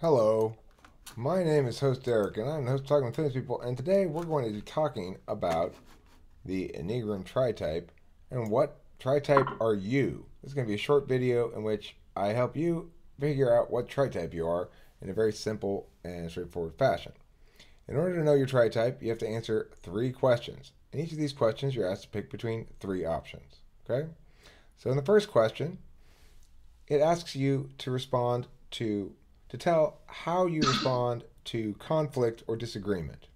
Hello, my name is host Derek, and I'm the host of Talking with Famous People, and today we're going to be talking about the Enneagram tri-type and what tri-type are you. This is going to be a short video in which I help you figure out what tri-type you are in a very simple and straightforward fashion. In order to know your tri-type, you have to answer 3 questions. In each of these questions, you're asked to pick between 3 options. Okay? So in the first question, it asks you to respond to tell how you respond to conflict or disagreement.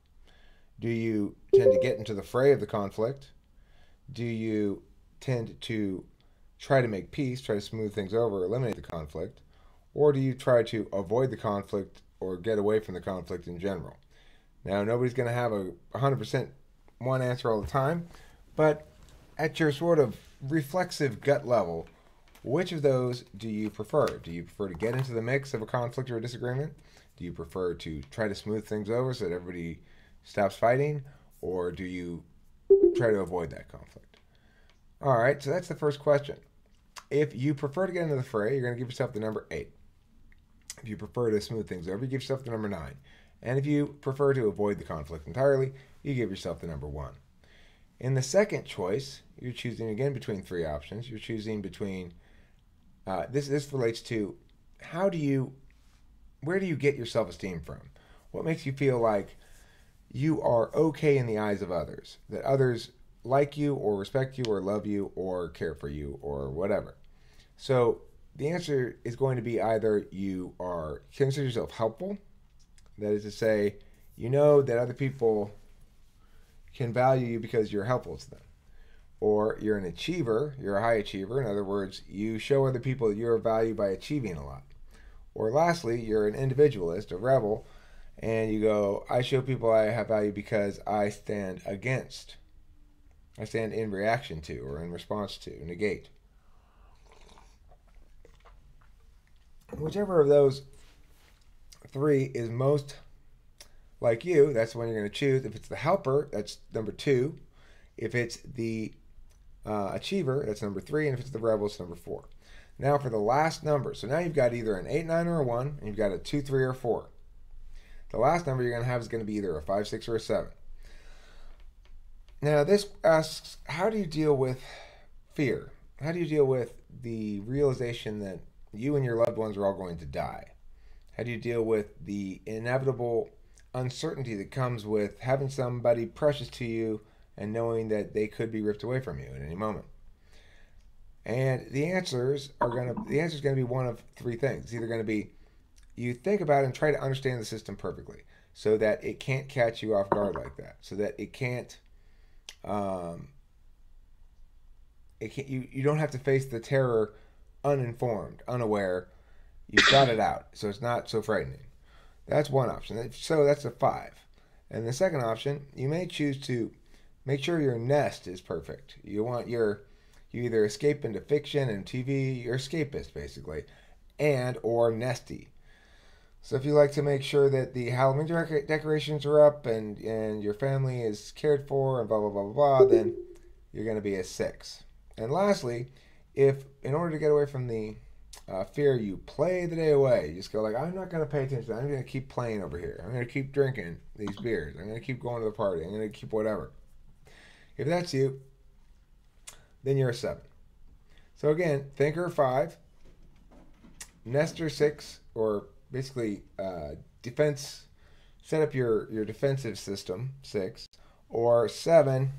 Do you tend to get into the fray of the conflict? Do you tend to try to make peace, try to smooth things over, eliminate the conflict? Or do you try to avoid the conflict or get away from the conflict in general? Now, nobody's going to have a 100% one answer all the time, but at your sort of reflexive gut level, which of those do you prefer? Do you prefer to get into the mix of a conflict or a disagreement? Do you prefer to try to smooth things over so that everybody stops fighting? Or do you try to avoid that conflict? All right, so that's the first question. If you prefer to get into the fray, you're going to give yourself the number 8. If you prefer to smooth things over, you give yourself the number 9. And if you prefer to avoid the conflict entirely, you give yourself the number 1. In the second choice, you're choosing again between 3 options. You're choosing between this relates to where do you get your self-esteem from? What makes you feel like you are okay in the eyes of others, that others like you or respect you or love you or care for you or whatever? So the answer is going to be either you are consider yourself helpful, that is to say, you know that other people can value you because you're helpful to them. Or you're an achiever, you're a high achiever. In other words, you show other people that you're of value by achieving a lot. Or lastly, you're an individualist, a rebel, and you go, I show people I have value because I stand in reaction to or in response to, negate. Whichever of those 3 is most like you, that's the one you're going to choose. If it's the helper, that's number 2. If it's the achiever, that's number 3, and if it's the rebel, it's number 4. Now for the last number. So now you've got either an 8, 9, or a 1, and you've got a 2, 3, or 4. The last number you're going to have is going to be either a 5, 6, or a 7. Now this asks, how do you deal with fear? How do you deal with the realization that you and your loved ones are all going to die? How do you deal with the inevitable uncertainty that comes with having somebody precious to you and knowing that they could be ripped away from you at any moment? And the answer is going to be one of 3 things. It's either going to be you think about it and try to understand the system perfectly so that it can't catch you off guard like that, so that it can't you don't have to face the terror uninformed, unaware. You've got it out, so it's not so frightening. That's one option. So that's a 5. And the second option, you may choose to make sure your nest is perfect. You either escape into fiction and TV, you're escapist basically, and or nesty. So if you like to make sure that the Halloween decorations are up and your family is cared for and blah blah blah blah blah, then you're going to be a 6. And lastly, if in order to get away from the fear, you play the day away. You just go like, I'm not going to pay attention. I'm going to keep playing over here. I'm going to keep drinking these beers. I'm going to keep going to the party. I'm going to keep whatever. If that's you, then you're a 7. So again, thinker 5, nester 6, or basically defense, set up your defensive system 6, or 7,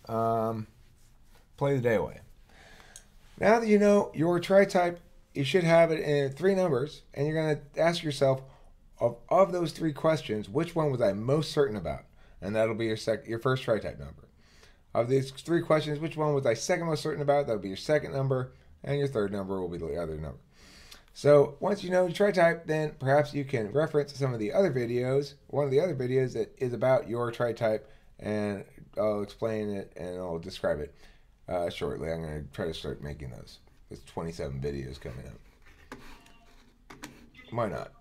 play the day away. Now that you know your tri-type, you should have it in 3 numbers, and you're going to ask yourself, of those 3 questions, which one was I most certain about? And that'll be your first tri-type number. Of these 3 questions, which one was I second most certain about? That'll be your second number, and your third number will be the other number. So once you know your tri-type, then perhaps you can reference some of the other videos, one of the other videos that is about your tri-type, and I'll explain it and I'll describe it shortly. I'm going to try to start making those. There's 27 videos coming up. Why not?